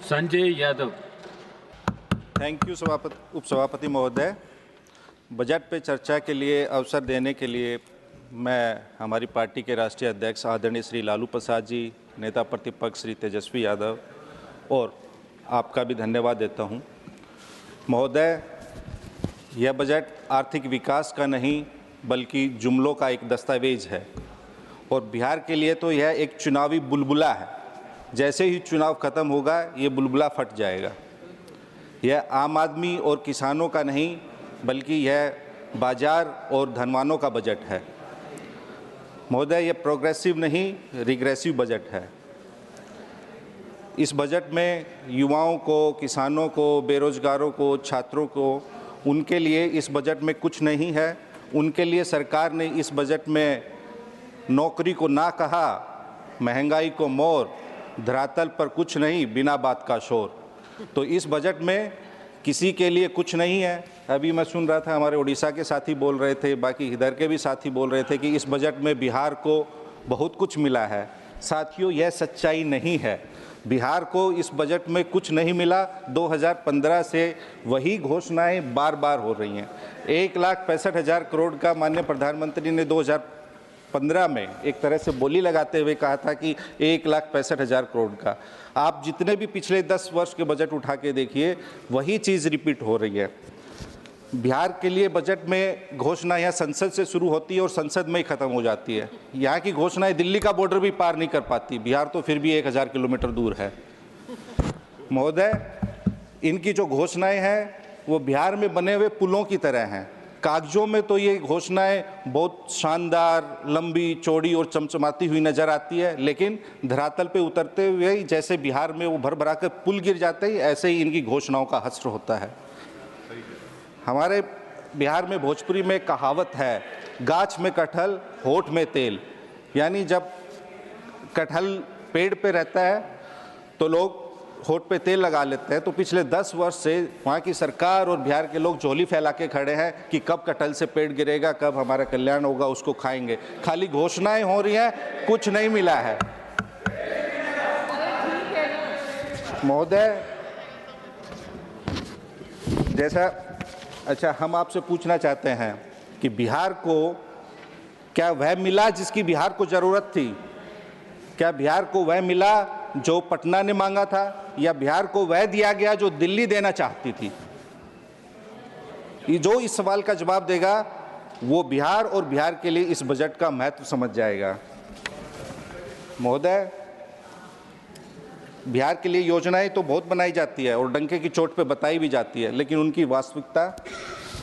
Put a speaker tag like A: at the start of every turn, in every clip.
A: Sanjay Yadav.
B: Thank you उपसभापति महोदय। Budget पे चर्चा के लिए अवसर देने के लिए मैं हमारी पार्टी के राष्ट्रीय अध्यक्ष आदरणीय श्री लालू प्रसाद जी, नेता प्रतिपक्ष श्री तेजस्वी यादव और आपका भी धन्यवाद देता हूं। महोदय, यह बजट आर्थिक विकास का नहीं बल्कि जुमलों का एक दस्तावेज है और बिहार के लिए तो यह एक चुनावी बुलबुला है। जैसे ही चुनाव खत्म होगा ये बुलबुला फट जाएगा। यह आम आदमी और किसानों का नहीं बल्कि यह बाजार और धनवानों का बजट है। महोदय, यह प्रोग्रेसिव नहीं रिग्रेसिव बजट है। इस बजट में युवाओं को, किसानों को, बेरोजगारों को, छात्रों को, उनके लिए इस बजट में कुछ नहीं है। उनके लिए सरकार ने इस बजट में नौकरी को ना कहा, महंगाई को मोर, धरातल पर कुछ नहीं बिना बात का शोर। तो इस बजट में किसी के लिए कुछ नहीं है। अभी मैं सुन रहा था, हमारे उड़ीसा के साथी बोल रहे थे, बाकी इधर के भी साथी बोल रहे थे कि इस बजट में बिहार को बहुत कुछ मिला है। साथियों, यह सच्चाई नहीं है। बिहार को इस बजट में कुछ नहीं मिला। 2015 से वही घोषणाएं बार बार हो रही हैं। 1,65,000 करोड़ का माननीय प्रधानमंत्री ने 2015 में एक तरह से बोली लगाते हुए कहा था कि 1,65,000 करोड़ का। आप जितने भी पिछले 10 वर्ष के बजट उठा के देखिए, वही चीज़ रिपीट हो रही है। बिहार के लिए बजट में घोषणा यहाँ संसद से शुरू होती है और संसद में ही ख़त्म हो जाती है। यहाँ की घोषणाएं दिल्ली का बॉर्डर भी पार नहीं कर पाती। बिहार तो फिर भी 1,000 किलोमीटर दूर है। महोदय, इनकी जो घोषणाएं हैं वो बिहार में बने हुए पुलों की तरह हैं। कागजों में तो ये घोषणाएं बहुत शानदार, लंबी, चौड़ी और चमचमाती हुई नज़र आती है, लेकिन धरातल पे उतरते हुए ही जैसे बिहार में वो भर भरा कर पुल गिर जाते ही, ऐसे ही इनकी घोषणाओं का हश्र होता है। हमारे बिहार में भोजपुरी में कहावत है, गाछ में कटहल होठ में तेल। यानी जब कटहल पेड़ पे रहता है तो लोग होठ पे तेल लगा लेते हैं। तो पिछले 10 वर्ष से वहाँ की सरकार और बिहार के लोग झोली फैला के खड़े हैं कि कब कटहल से पेड़ गिरेगा, कब हमारा कल्याण होगा, उसको खाएंगे। खाली घोषणाएं हो रही हैं, कुछ नहीं मिला है। महोदय, जैसा हम आपसे पूछना चाहते हैं कि बिहार को क्या वह मिला जिसकी बिहार को ज़रूरत थी? क्या बिहार को वह मिला जो पटना ने मांगा था, या बिहार को वह दिया गया जो दिल्ली देना चाहती थी? जो इस सवाल का जवाब देगा वो बिहार और बिहार के लिए इस बजट का महत्व समझ जाएगा। महोदय, बिहार के लिए योजनाएं तो बहुत बनाई जाती है और डंके की चोट पे बताई भी जाती है, लेकिन उनकी वास्तविकता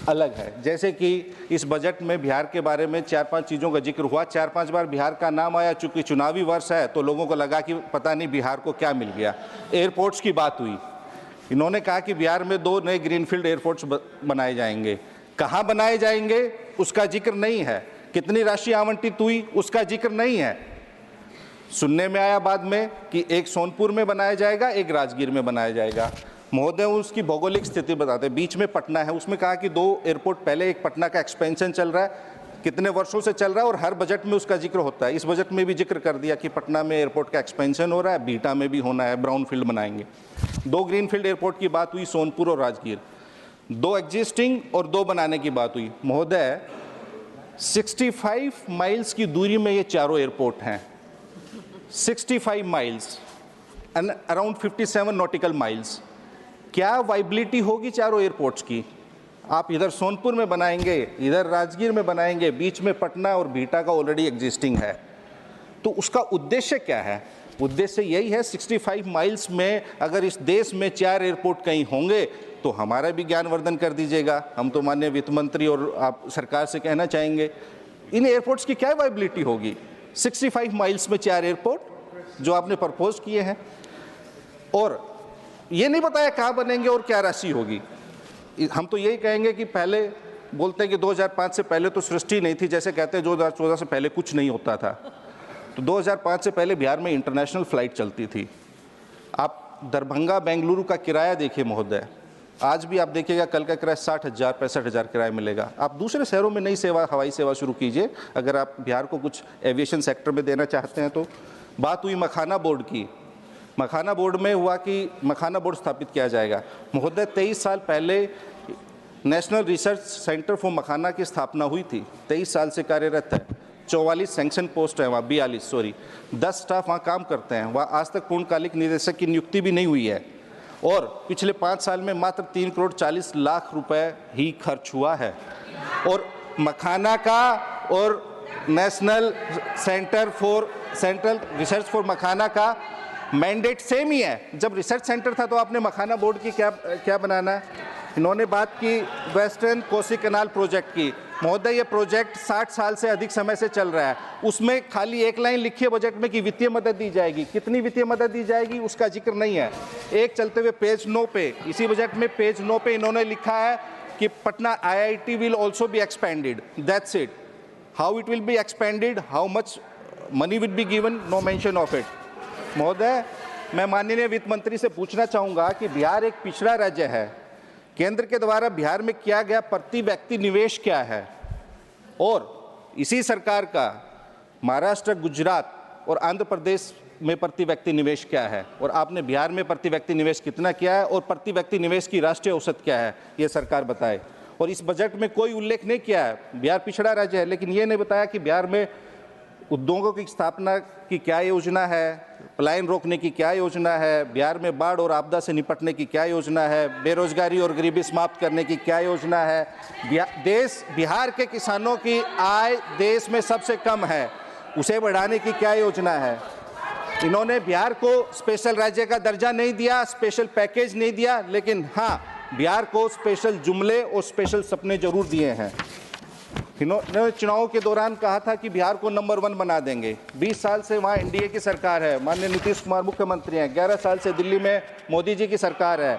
B: अलग है। जैसे कि इस बजट में बिहार के बारे में 4-5 चीज़ों का जिक्र हुआ। 4-5 बार बिहार का नाम आया। चूंकि चुनावी वर्ष है तो लोगों को लगा कि पता नहीं बिहार को क्या मिल गया। एयरपोर्ट्स की बात हुई। इन्होंने कहा कि बिहार में 2 नए ग्रीनफील्ड एयरपोर्ट्स बनाए जाएंगे। कहाँ बनाए जाएंगे उसका जिक्र नहीं है। कितनी राशि आवंटित हुई उसका जिक्र नहीं है। सुनने में आया बाद में कि एक सोनपुर में बनाया जाएगा, एक राजगीर में बनाया जाएगा। महोदय, उसकी भौगोलिक स्थिति बताते हैं। बीच में पटना है, उसमें कहा कि 2 एयरपोर्ट पहले, एक पटना का एक्सपेंशन चल रहा है, कितने वर्षों से चल रहा है और हर बजट में उसका जिक्र होता है। इस बजट में भी जिक्र कर दिया कि पटना में एयरपोर्ट का एक्सपेंशन हो रहा है, बीटा में भी होना है, ब्राउन फील्ड बनाएंगे। 2 ग्रीनफील्ड एयरपोर्ट की बात हुई, सोनपुर और राजगीर। 2 एग्जिस्टिंग और 2 बनाने की बात हुई। महोदय, 65 माइल्स की दूरी में ये चारों एयरपोर्ट हैं। 65 miles and around 57 nautical miles. क्या वाइबिलिटी होगी चारों एयरपोर्ट्स की? आप इधर सोनपुर में बनाएंगे, इधर राजगीर में बनाएंगे, बीच में पटना और बीटा का ऑलरेडी एग्जिस्टिंग है। तो उसका उद्देश्य क्या है? उद्देश्य यही है, 65 माइल्स में अगर इस देश में 4 एयरपोर्ट कहीं होंगे तो हमारा भी ज्ञानवर्धन कर दीजिएगा। हम तो माननीय वित्त मंत्री और आप सरकार से कहना चाहेंगे, इन एयरपोर्ट्स की क्या वाइबिलिटी होगी? 65 माइल्स में 4 एयरपोर्ट जो आपने प्रपोज किए हैं, और ये नहीं बताया कहाँ बनेंगे और क्या राशि होगी। हम तो यही कहेंगे कि पहले बोलते हैं कि 2005 से पहले तो सृष्टि नहीं थी, जैसे कहते हैं 2014 से पहले कुछ नहीं होता था। तो 2005 से पहले बिहार में इंटरनेशनल फ़्लाइट चलती थी। आप दरभंगा बेंगलुरु का किराया देखिए महोदय, आज भी आप देखिएगा कल का किराया 60,000 65,000 किराया मिलेगा। आप दूसरे शहरों में नई सेवा, हवाई सेवा शुरू कीजिए अगर आप बिहार को कुछ एविएशन सेक्टर में देना चाहते हैं तो। बात हुई मखाना बोर्ड की। मखाना बोर्ड में हुआ कि मखाना बोर्ड स्थापित किया जाएगा। महोदय, 23 साल पहले नेशनल रिसर्च सेंटर फॉर मखाना की स्थापना हुई थी, 23 साल से कार्यरत है। 44 सैंक्शन पोस्ट है वहाँ, 10 स्टाफ वहाँ काम करते हैं। वहाँ आज तक पूर्णकालिक निदेशक की नियुक्ति भी नहीं हुई है और पिछले 5 साल में मात्र 3 करोड़ 40 लाख रुपए ही खर्च हुआ है। और मखाना का और नेशनल रिसर्च फॉर मखाना का मैंडेट सेम ही है। जब रिसर्च सेंटर था तो आपने मखाना बोर्ड की क्या बनाना है। इन्होंने बात की वेस्टर्न कोसी कैनाल प्रोजेक्ट की। महोदय, ये प्रोजेक्ट 60 साल से अधिक समय से चल रहा है। उसमें खाली एक लाइन लिखी है बजट में कि वित्तीय मदद दी जाएगी। कितनी वित्तीय मदद दी जाएगी उसका जिक्र नहीं है। एक चलते हुए पेज 9 पे, इसी बजट में पेज 9 पे इन्होंने लिखा है कि Patna IIT will also be expanded, that's it. How it will be expanded, how much money will be given, no mention of it. महोदय, मैं माननीय वित्त मंत्री से पूछना चाहूँगा कि बिहार एक पिछड़ा राज्य है। केंद्र के द्वारा बिहार में किया गया प्रति व्यक्ति निवेश क्या है और इसी सरकार का महाराष्ट्र, गुजरात और आंध्र प्रदेश में प्रति व्यक्ति निवेश क्या है और आपने बिहार में प्रति व्यक्ति निवेश कितना किया है और प्रति व्यक्ति निवेश की राष्ट्रीय औसत क्या है, ये सरकार बताए। और इस बजट में कोई उल्लेख नहीं किया है। बिहार पिछड़ा राज्य है, लेकिन ये नहीं बताया कि बिहार में उद्योगों की स्थापना की क्या योजना है, पलायन रोकने की क्या योजना है, बिहार में बाढ़ और आपदा से निपटने की क्या योजना है, बेरोजगारी और गरीबी समाप्त करने की क्या योजना है। बिहार के किसानों की आय देश में सबसे कम है, उसे बढ़ाने की क्या योजना है। इन्होंने बिहार को स्पेशल राज्य का दर्जा नहीं दिया, स्पेशल पैकेज नहीं दिया, लेकिन हाँ, बिहार को स्पेशल जुमले और स्पेशल सपने जरूर दिए हैं। इन्होंने चुनाव के दौरान कहा था कि बिहार को नंबर 1 बना देंगे। 20 साल से वहाँ NDA की सरकार है, माननीय नीतीश कुमार मुख्यमंत्री हैं। 11 साल से दिल्ली में मोदी जी की सरकार है,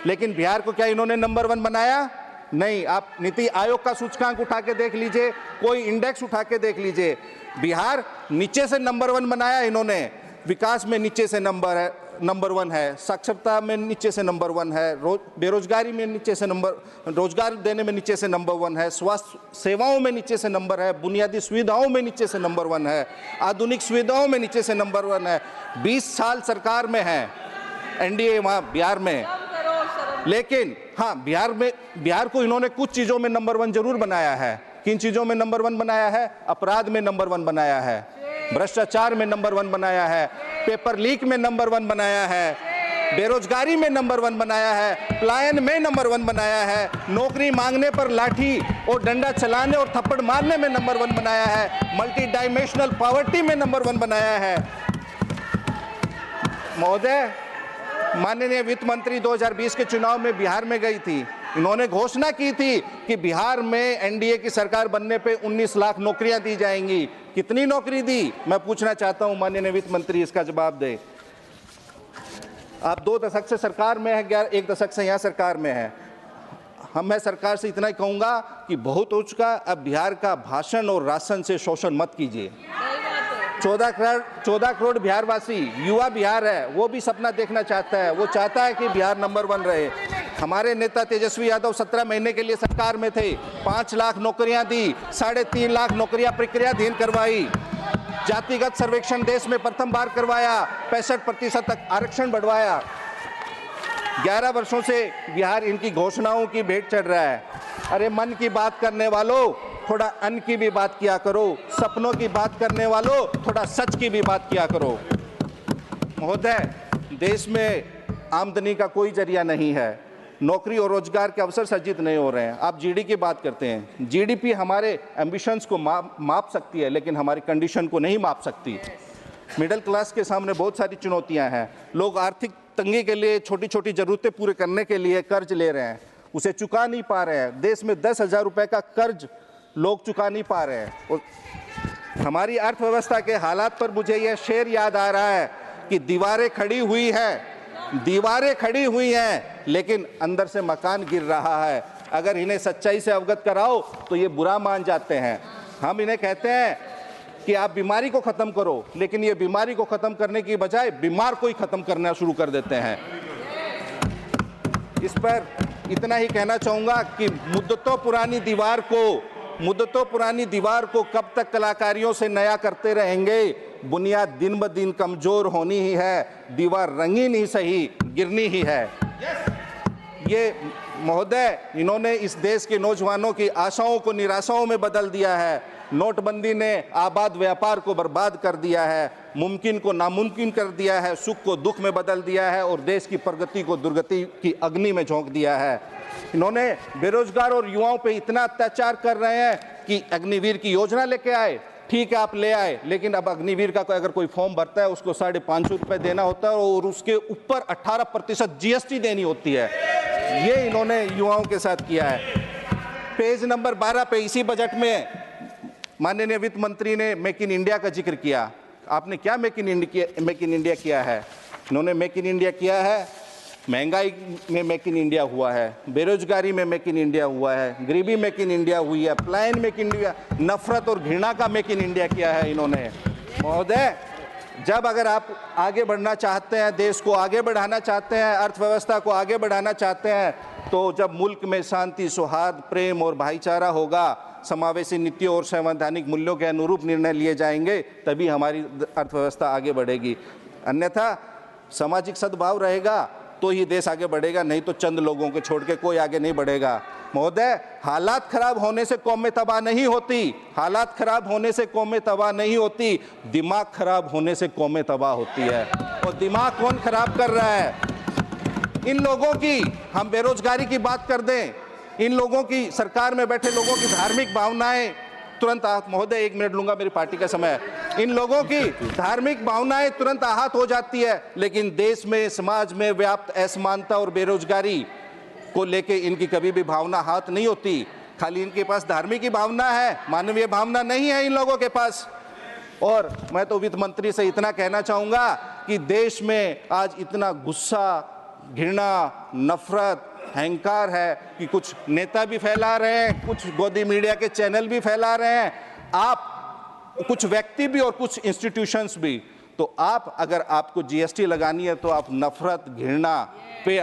B: लेकिन बिहार को क्या इन्होंने नंबर 1 बनाया? नहीं। आप नीति आयोग का सूचकांक उठा के देख लीजिए, कोई इंडेक्स उठा के देख लीजिए, बिहार नीचे से नंबर 1 बनाया इन्होंने। विकास में नीचे से नंबर 1 है, साक्षरता में नीचे से नंबर 1 है, बेरोजगारी में नीचे से रोजगार देने में नीचे से नंबर 1 है, स्वास्थ्य सेवाओं में नीचे से नंबर है, बुनियादी सुविधाओं में नीचे से नंबर 1 है, आधुनिक सुविधाओं में नीचे से नंबर 1 है। 20 साल सरकार में है NDA वहाँ बिहार में, लेकिन हाँ, बिहार को इन्होंने कुछ चीज़ों में नंबर 1 जरूर बनाया है। किन चीज़ों में नंबर 1 बनाया है? अपराध में नंबर 1 बनाया है, भ्रष्टाचार में नंबर 1 बनाया है, पेपर लीक में नंबर 1 बनाया है, बेरोजगारी में नंबर 1 बनाया है, पलायन में नंबर 1 बनाया है, नौकरी मांगने पर लाठी और डंडा चलाने और थप्पड़ मारने में नंबर 1 बनाया है, मल्टी डायमेंशनल पॉवर्टी में नंबर 1 बनाया है। महोदय, माननीय वित्त मंत्री 2020 के चुनाव में बिहार में गई थी। इन्होंने घोषणा की थी कि बिहार में NDA की सरकार बनने पे 19 लाख नौकरियां दी जाएंगी। कितनी नौकरी दी, मैं पूछना चाहता हूं, माननीय वित्त मंत्री इसका जवाब दे। आप 2 दशक से सरकार में है, 1 दशक से यहाँ सरकार में है। मैं सरकार से इतना ही कहूँगा कि बहुत हो चुका, अब बिहार का भाषण और राशन से शोषण मत कीजिए। 14 करोड़ बिहारवासी, युवा बिहार है, वो भी सपना देखना चाहता है। वो चाहता है कि बिहार नंबर 1 रहे। हमारे नेता तेजस्वी यादव 17 महीने के लिए सरकार में थे, 5 लाख नौकरियां दी, 3.5 लाख नौकरियां प्रक्रियाधीन करवाई, जातिगत सर्वेक्षण देश में प्रथम बार करवाया, 65% तक आरक्षण बढ़वाया। 11 वर्षों से बिहार इनकी घोषणाओं की भेंट चढ़ रहा है। अरे मन की बात करने वालों, थोड़ा अन्न की भी बात किया करो, सपनों की बात करने वालों, थोड़ा सच की भी बात किया करो। महोदय, देश में आमदनी का कोई जरिया नहीं है, नौकरी और रोजगार के अवसर सृजित नहीं हो रहे हैं। आप GDP की बात करते हैं, GDP हमारे एम्बिशंस को माप सकती है, लेकिन हमारी कंडीशन को नहीं माप सकती। मिडिल क्लास के सामने बहुत सारी चुनौतियां हैं। लोग आर्थिक तंगी के लिए छोटी छोटी जरूरतें पूरे करने के लिए कर्ज ले रहे हैं, उसे चुका नहीं पा रहे हैं। देश में 10,000 रुपये का कर्ज लोग चुका नहीं पा रहे हैं। और हमारी अर्थव्यवस्था के हालात पर मुझे यह शेर याद आ रहा है कि दीवारें खड़ी हुई हैं, लेकिन अंदर से मकान गिर रहा है। अगर इन्हें सच्चाई से अवगत कराओ तो ये बुरा मान जाते हैं। हम इन्हें कहते हैं कि आप बीमारी को ख़त्म करो, लेकिन ये बीमारी को ख़त्म करने की बजाय बीमार को ही ख़त्म करना शुरू कर देते हैं। इस पर इतना ही कहना चाहूँगा कि मुद्दतों पुरानी दीवार को कब तक कलाकारियों से नया करते रहेंगे। बुनियाद दिन ब दिन कमज़ोर होनी ही है, दीवार रंगीन ही सही गिरनी ही है। ये महोदय, इन्होंने इस देश के नौजवानों की आशाओं को निराशाओं में बदल दिया है। नोटबंदी ने आबाद व्यापार को बर्बाद कर दिया है, मुमकिन को नामुमकिन कर दिया है, सुख को दुख में बदल दिया है और देश की प्रगति को दुर्गति की अग्नि में झोंक दिया है। इन्होंने बेरोजगार और युवाओं पे इतना अत्याचार कर रहे हैं कि अग्निवीर की योजना लेके आए, ठीक है आप ले आए, लेकिन अब अग्निवीर का अगर कोई फॉर्म भरता है उसको 550 रुपये देना होता है और उसके ऊपर 18% GST देनी होती है। ये इन्होंने युवाओं के साथ किया है। पेज नंबर 12 पे इसी बजट में माननीय वित्त मंत्री ने मेक इन इंडिया का जिक्र किया। आपने क्या मेक इन इंडिया किया है? इन्होंने मेक इन इंडिया किया है, महंगाई में मेक इन इंडिया हुआ है, बेरोजगारी में मेक इन इंडिया हुआ है, गरीबी मेक इन इंडिया हुई है, पलायन मेक इन इंडिया, नफरत और घृणा का मेक इन इंडिया किया है इन्होंने। महोदय, जब अगर आप आगे बढ़ना चाहते हैं, देश को आगे बढ़ाना चाहते हैं, अर्थव्यवस्था को आगे बढ़ाना चाहते हैं, तो जब मुल्क में शांति, सौहार्द, प्रेम और भाईचारा होगा, समावेशी नीतियों और संवैधानिक मूल्यों के अनुरूप निर्णय लिए जाएंगे, तभी हमारी अर्थव्यवस्था आगे बढ़ेगी। अन्यथा सामाजिक सद्भाव रहेगा तो ही देश आगे बढ़ेगा, नहीं तो चंद लोगों को छोड़ के कोई आगे नहीं बढ़ेगा। महोदय, हालात खराब होने से कौमें तबाह नहीं होती, हालात खराब होने से कौमें तबाह नहीं होती, दिमाग खराब होने से कौमें तबाह होती है। और दिमाग कौन खराब कर रहा है? इन लोगों की, हम बेरोजगारी की बात कर दें, इन लोगों की, सरकार में बैठे लोगों की धार्मिक भावनाएं तुरंत महोदय 1 मिनट लूंगा, मेरी पार्टी का समय है। इन लोगों की धार्मिक भावनाएं तुरंत आहत हो जाती है, लेकिन देश में, समाज में व्याप्त असमानता और बेरोजगारी को लेके इनकी कभी भी भावना आहत नहीं होती। खाली इनके पास धार्मिक की भावना है, मानवीय भावना नहीं है इन लोगों के पास। और मैं तो वित्त मंत्री से इतना कहना चाहूँगा कि देश में आज इतना गुस्सा, घृणा, नफरत, अहंकार है कि कुछ नेता भी फैला रहे हैं, कुछ गोदी मीडिया के चैनल भी फैला रहे हैं, आप कुछ व्यक्ति भी और कुछ इंस्टीट्यूशंस भी। तो आप, अगर आपको GST लगानी है तो आप नफरत, घृणा पे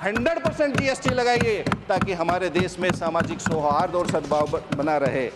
B: 100% GST लगाइए, ताकि हमारे देश में सामाजिक सौहार्द और सद्भाव बना रहे।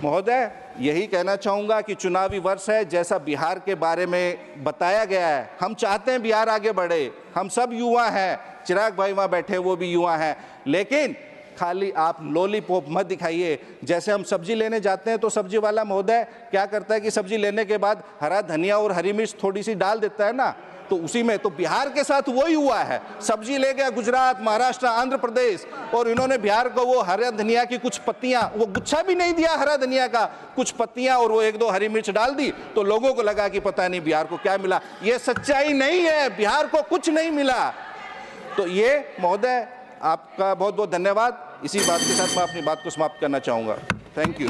B: महोदय, यही कहना चाहूँगा कि चुनावी वर्ष है, जैसा बिहार के बारे में बताया गया है, हम चाहते हैं बिहार आगे बढ़े, हम सब युवा हैं, चिराग भाई वहाँ बैठे वो भी युवा हैं, लेकिन खाली आप लॉलीपॉप मत दिखाइए। जैसे हम सब्जी लेने जाते हैं तो सब्जी वाला महोदय क्या करता है कि सब्जी लेने के बाद हरा धनिया और हरी मिर्च थोड़ी सी डाल देता है ना, तो उसी में तो बिहार के साथ वही हुआ है। सब्जी ले गया गुजरात, महाराष्ट्र, आंध्र प्रदेश, और इन्होंने बिहार को वो हरा धनिया की कुछ पत्तियां, वो गुच्छा भी नहीं दिया हरा धनिया का, कुछ पत्तियां और वो 1-2 हरी मिर्च डाल दी, तो लोगों को लगा कि पता नहीं बिहार को क्या मिला। ये सच्चाई नहीं है, बिहार को कुछ नहीं मिला। तो ये महोदय, आपका बहुत बहुत धन्यवाद। इसी बात के साथ मैं अपनी बात को समाप्त करना चाहूँगा। Thank you.